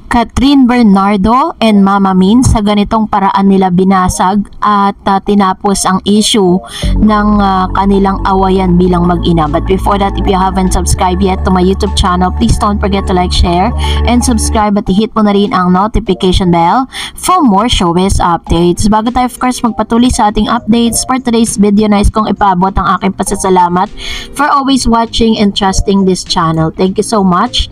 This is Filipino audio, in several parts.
Catherine Bernardo and Mama Min, sa ganitong paraan nila binasag at tinapos ang issue ng kanilang awayan bilang mag-ina. But before that, if you haven't subscribed yet to my YouTube channel, please don't forget to like, share, and subscribe at i-hit mo na rin ang notification bell for more showbiz updates. Bago tayo of course magpatuloy sa ating updates for today's video, nais kong ipaabot ang aking pasasalamat for always watching and trusting this channel. Thank you so much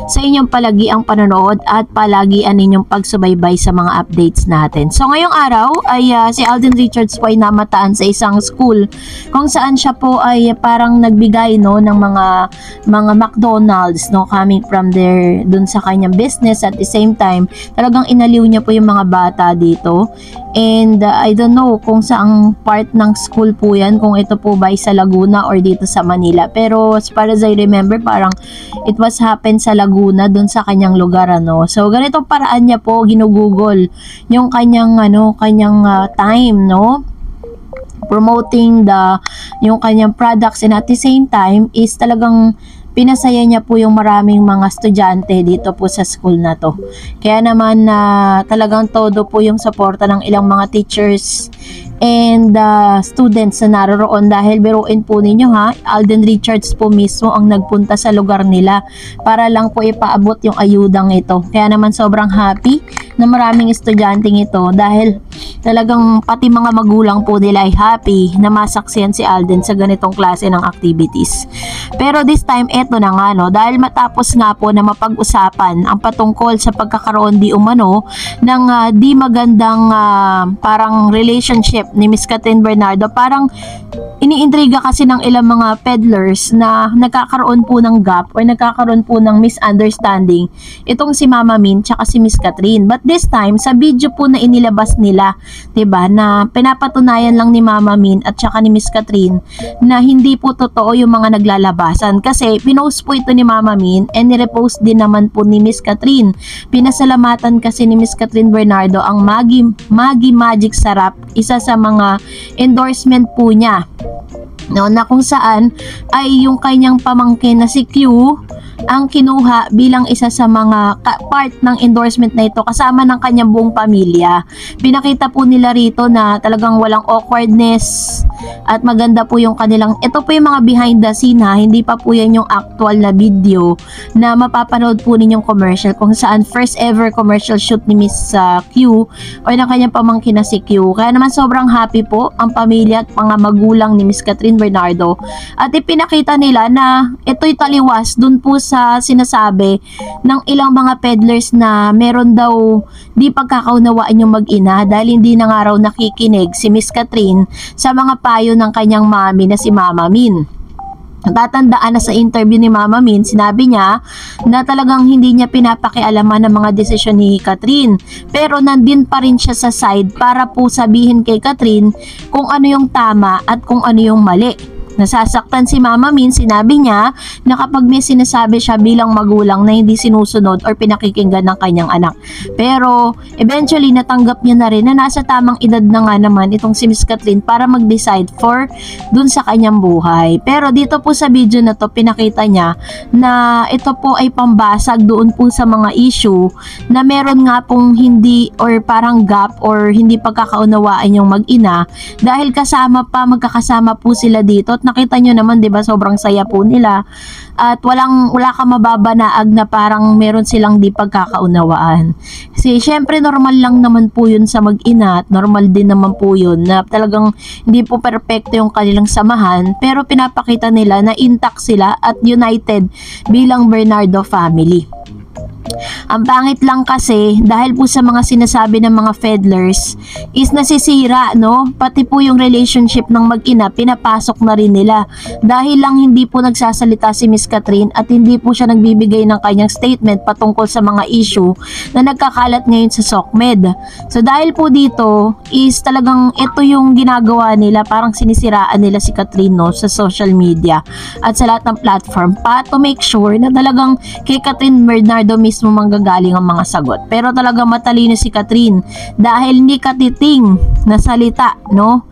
sa inyong palagi ang panonood at palagian ninyong pagsubaybay sa mga updates natin. So ngayong araw ay si Alden Richards po ay namataan sa isang school kung saan siya po ay parang nagbigay no ng mga McDonald's no, coming from there dun sa kanyang business. At the same time talagang inaliw niya po yung mga bata dito. And I don't know kung saang part ng school po yan, kung ito po ba sa Laguna or dito sa Manila, pero as far as I remember parang it was happen sa Laguna dun sa kanyang lugar ano. So ganitong paraan niya po ginugugol yung kanyang time no, promoting yung kanyang products, and at the same time is talagang pinasaya niya po yung maraming mga estudyante dito po sa school na to. Kaya naman talagang todo po yung suporta ng ilang mga teachers and students na naroroon, dahil biruin po ninyo ha, Alden Richards po mismo ang nagpunta sa lugar nila para lang po ipaabot yung ayudang ito. Kaya naman sobrang happy na maraming estudyanteng ito, dahil talagang pati mga magulang po nila ay happy na masaksihan si Alden sa ganitong klase ng activities. Pero this time eto na nga no, dahil matapos nga po na mapag-usapan ang patungkol sa pagkakaroon di umano ng di magandang parang relationship ni Miss Catherine Bernardo, parang iniintriga kasi ng ilang mga peddlers na nagkakaroon po ng gap or nagkakaroon po ng misunderstanding itong si Mama Min tsaka si Miss Catherine. But this time sa video po na inilabas nila, 'di ba, na pinapatunayan lang ni Mama Min at tsaka ni Miss Catherine na hindi po totoo yung mga naglalabasan, kasi pinost po ito ni Mama Min and nirepost din naman po ni Miss Catherine. Pinasalamatan kasi ni Miss Catherine Bernardo ang Maggi Magic Sarap, isa sa mga endorsement po niya no, na kung saan ay yung kanyang pamangkin na si Q ang kinuha bilang isa sa mga part ng endorsement na ito kasama ng kanyang buong pamilya. Pinakita po nila rito na talagang walang awkwardness at maganda po yung kanilang, ito po yung mga behind the scene ha, hindi pa po yan yung actual na video na mapapanood po ninyong commercial kung saan first ever commercial shoot ni Miss Q o ng kanyang pamangkin na si Q. Kaya naman sobrang happy po ang pamilya at mga magulang ni Miss Catherine Bernardo, at ipinakita nila na ito'y taliwas dun po sa sinasabi ng ilang mga peddlers na meron daw di pagkakaunawaan yung mag-ina dahil hindi na nga raw nakikinig si Miss Catherine sa mga payo ng kanyang mami na si Mama Min. Tatandaan na sa interview ni Mama Min, sinabi niya na talagang hindi niya pinapakialaman ng mga desisyon ni Catherine, pero nandin pa rin siya sa side para po sabihin kay Catherine kung ano yung tama at kung ano yung mali. Nasasaktan si Mama Min, sinabi niya na kapag may sinasabi siya bilang magulang na hindi sinusunod or pinakikinggan ng kanyang anak. Pero eventually natanggap niya na rin na nasa tamang edad na nga naman itong si Miss Catherine para mag-decide for dun sa kanyang buhay. Pero dito po sa video na to, pinakita niya na ito po ay pambasag doon po sa mga issue na meron nga pong hindi or parang gap or hindi pagkakaunawaan yung mag-ina, dahil magkakasama po sila dito. Nakita nyo naman, 'di ba, sobrang saya po nila at wala ka mababanaag na parang meron silang di pagkakaunawaan. Kasi syempre normal lang naman po 'yun sa mag-ina at normal din naman po 'yun na talagang hindi po perpekto yung kanilang samahan, pero pinapakita nila na intact sila at united bilang Bernardo family. Ang pangit lang kasi dahil po sa mga sinasabi ng mga peddlers is nasisira no, pati po yung relationship ng mag-ina pinapasok na rin nila, dahil lang hindi po nagsasalita si Miss Catherine at hindi po siya nagbibigay ng kanyang statement patungkol sa mga issue na nagkakalat ngayon sa SOCMED. So dahil po dito is talagang ito yung ginagawa nila, parang sinisiraan nila si Catherine no, sa social media at sa lahat ng platform to make sure na talagang kay Catherine Bernardo mismo manggagaling ang mga sagot. Pero talaga matalino si Catherine dahil hindi katiting na salita no,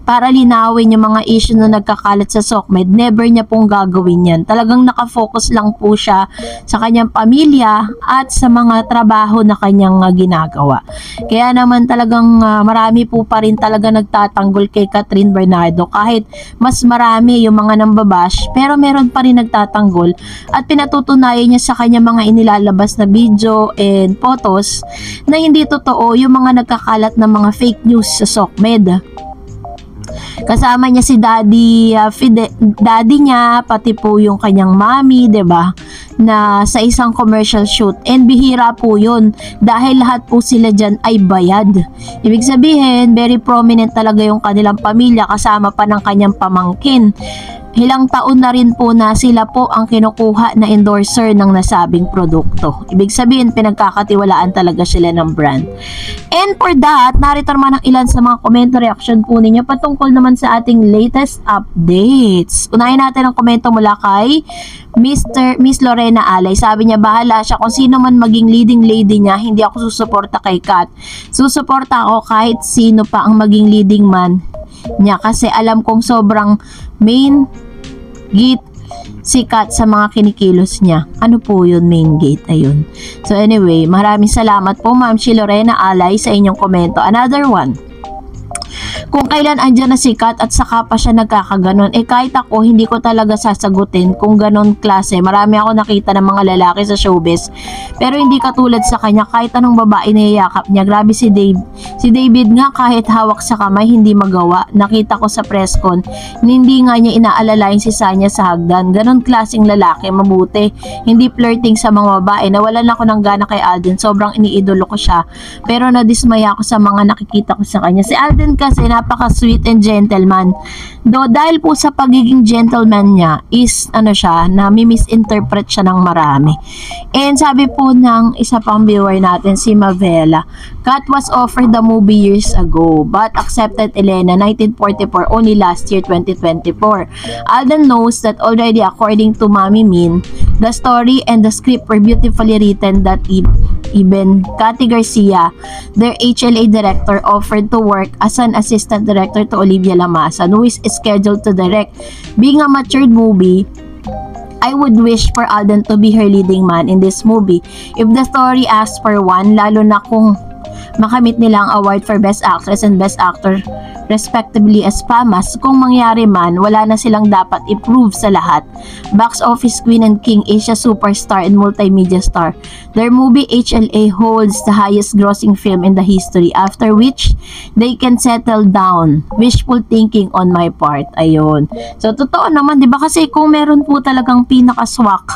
para linawin yung mga issue na nagkakalat sa SOCMED. Never niya pong gagawin yan. Talagang nakafocus lang po siya sa kanyang pamilya at sa mga trabaho na kanyang ginagawa. Kaya naman talagang marami po pa rin talaga nagtatanggol kay Catherine Bernardo, kahit mas marami yung mga nambabash, pero meron pa rin nagtatanggol at pinatutunayan niya sa kanya mga inilalabas na video and photos na hindi totoo yung mga nagkakalat ng mga fake news sa SOCMED. Kasama niya si daddy niya, pati po yung kanyang mommy, 'di ba? Na sa isang commercial shoot. And bihira po 'yun dahil lahat po sila diyan ay bayad. Ibig sabihin, very prominent talaga yung kanilang pamilya, kasama pa ng kanyang pamangkin. Ilang taon na rin po na sila po ang kinukuha na endorser ng nasabing produkto. Ibig sabihin, pinagkakatiwalaan talaga sila ng brand. And for that, narito naman ang ilan sa mga komento reaction po ninyo patungkol naman sa ating latest updates. Unahin natin ang komento mula kay Miss Lorena Alay. Sabi niya, bahala siya kung sino man maging leading lady niya, hindi ako susuporta kay Kat. Susuporta ako kahit sino pa ang maging leading man niya kasi alam kong sobrang main gate si Kat sa mga kinikilos niya. Ano po yun, main gate? Ayun. So anyway, maraming salamat po Ma'am si Lorena Alay sa inyong komento. Another one. Kung kailan andyan na si Kat at saka pa siya nagkakaganon, kahit ako hindi ko talaga sasagutin kung ganon klase. Marami ako nakita ng mga lalaki sa showbiz, pero hindi katulad sa kanya. Kahit anong babae niyayakap niya. Grabe si David nga, kahit hawak sa kamay hindi magawa. Nakita ko sa press con, hindi nga niya inaalalayan si Sanya sa hagdan. Ganon klaseng lalaki, mabuti. Hindi flirting sa mga babae. Nawalan ako ng gana kay Alden. Sobrang iniidolo ko siya, pero nadismaya ako sa mga nakikita ko sa kanya. Si Alden kasi napaka-sweet and gentleman. Dahil po sa pagiging gentleman niya is siya, na misinterpret siya ng marami. And sabi po ng isa pang viewer natin, si Mavela, Kat was offered the movie years ago but accepted Elena 1944 only last year 2024. Alden knows that already. According to Mami Min, the story and the script were beautifully written that even Cathy Garcia, their HLA director, offered to work as an assistant director to Olivia Lamasan, who is scheduled to direct. Being a matured movie, I would wish for Alden to be her leading man in this movie. If the story asks for one, lalo na kung makamit nila ang award for Best Actress and Best Actor respectively as PAMAS, kung mangyari man, wala na silang dapat i-prove sa lahat. Box office queen and king, Asia superstar and multimedia star. Their movie HLA holds the highest grossing film in the history, after which they can settle down. Wishful thinking on my part. Ayun. So, totoo naman, di ba? Kasi kung meron po talagang pinaka-swak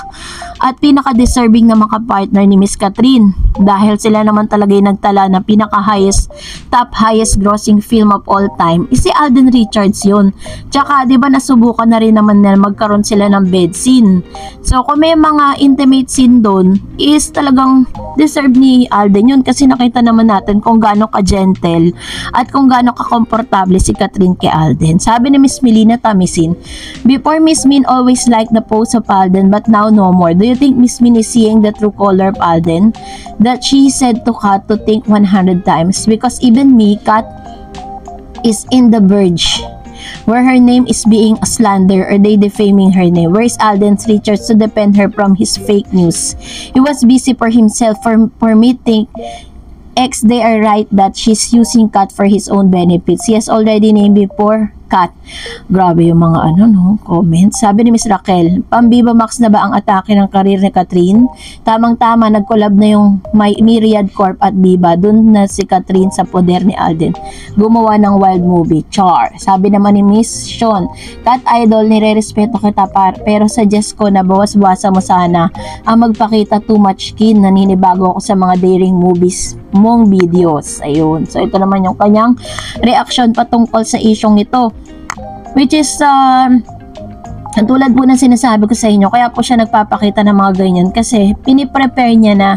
at pinaka-deserving na makapartner ni Miss Catherine, dahil sila naman talaga yung nagtala na pinaka-highest, top highest grossing film of all time, is si Alden Richards yun. Tsaka, di ba, nasubukan na rin naman na magkaroon sila ng bed scene. So, kung may mga intimate scene doon, is talagang deserve ni Alden yun, kasi nakita naman natin kung gaano ka-gentle at kung gaano ka-komportable si Catherine kay Alden. Sabi ni Miss Melina Tamisin, before Miss Min always liked the pose of Alden, but now no more. Do you think Miss Min is seeing the true color of Alden? That she said to Kat to think 100 times, because even me, Kat, is in the verge where her name is being slandered or they defaming her name. Where is Alden Richards to defend her from his fake news? He was busy for himself. For me, think they are right that she's using Kat for his own benefits. He has already named before Kat. Grabe yung mga comments. Sabi ni Miss Raquel, pang-Viva Max na ba ang atake ng karir ni Catherine? Tamang-tama, nag-collab na yung Myriad Corp at Viva. Doon na si Catherine sa poder ni Alden. Gumawa ng wild movie. Char. Sabi naman ni Miss Sean, Kat idol, nire-respeto kita pero suggest ko na bawas-bawasa mo sana ang magpakita too much skin. Naninibago ako sa mga daring movies mong videos. Ayun. So, ito naman yung kanyang reaction patungkol sa isyong ito. Which is, tulad po ng sinasabi ko sa inyo, kaya po siya nagpapakita ng mga ganyan kasi piniprepare niya na,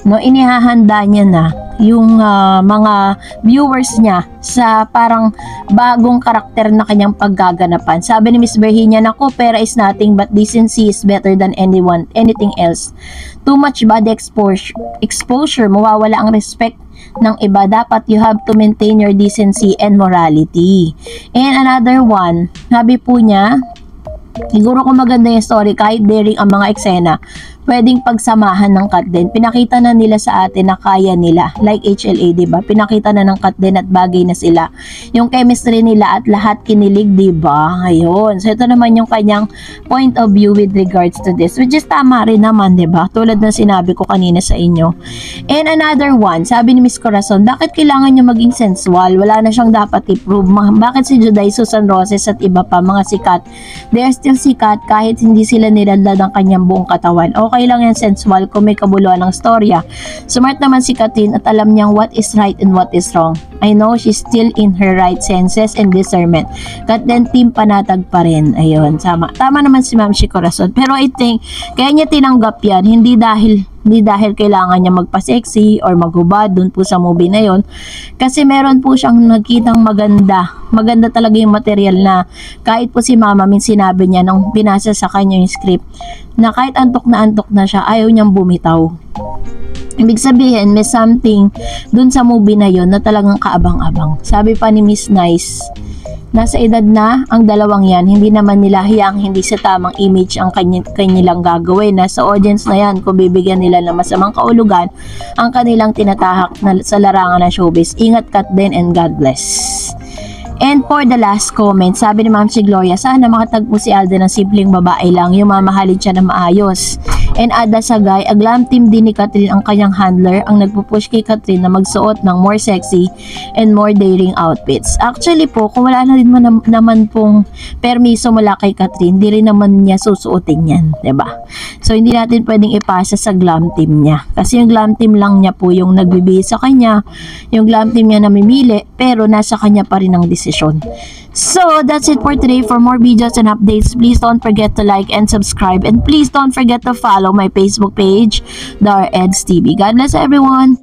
inihahanda niya na yung mga viewers niya sa parang bagong karakter na kanyang paggaganapan. Sabi ni Miss Virginia, naku, pera is nothing but decency is better than anything else. Too much body exposure, mawawala ang respect ng iba. Dapat you have to maintain your decency and morality. And another one, sabi po niya, siguro kung maganda yung story, kahit daring ang mga eksena, pwedeng pagsamahan ng cut din. Pinakita na nila sa atin na kaya nila. Like HLA, diba? Pinakita na ng cut din at bagay na sila. Yung chemistry nila at lahat kinilig, diba? Ayun. So, ito naman yung kanyang point of view with regards to this. Which is tama rin naman, diba? Tulad na sinabi ko kanina sa inyo. And another one, sabi ni Miss Corazon, bakit kailangan nyo maging sensual? Wala na siyang dapat i-prove. Bakit si Juday, Susan Roses at iba pa, mga sikat? They are still sikat kahit hindi sila nilalad ang kanyang buong katawan. Okay lang yan sensual kung may kabuluhan ng storya. Smart naman si Katrin at alam niyang what is right and what is wrong. I know she's still in her right senses and discernment. Kat then team panatag pa rin. Ayun, tama. Tama naman si Ma'am Corazon. Pero I think, kaya niya tinanggap yan, hindi dahil kailangan niya magpa-sexy or maghubad dun po sa movie na yon. Kasi meron po siyang nakitang maganda. Maganda talaga yung material na kahit po si Mama Min sinabi niya nung binasa sa kanya yung script na kahit antok na siya, ayaw niyang bumitaw. Ibig sabihin, may something dun sa movie na yon na talagang kaabang-abang. Sabi pa ni Miss Nice, nasa edad na ang dalawang yan, hindi naman nila hiyang hindi sa tamang image ang kanilang gagawin. Nasa audience na yan, kung bibigyan nila ng masamang kaulugan ang kanilang tinatahak na sa larangan ng showbiz. Ingat Kat din and God bless. And for the last comment, sabi ni Ma'am si Gloria, sana makatagpo si Alden ng simpleng babae lang, yung mamahalin siya na maayos. And Ada Sagay, a glam team din ni Katrin ang kanyang handler, ang nagpupush kay Katrin na magsuot ng more sexy and more daring outfits. Actually po, kung wala na rin naman pong permiso mula kay Katrin, hindi rin naman niya susuotin yan, diba? So, hindi natin pwedeng ipasa sa glam team niya. Kasi yung glam team lang niya po yung nagbibigay sa kanya, yung glam team niya namimili, pero nasa kanya pa rin ang desisyon. So, that's it for today. For more videos and updates, please don't forget to like and subscribe. And please don't forget to follow my Facebook page, Dar Eds TV. God bless everyone!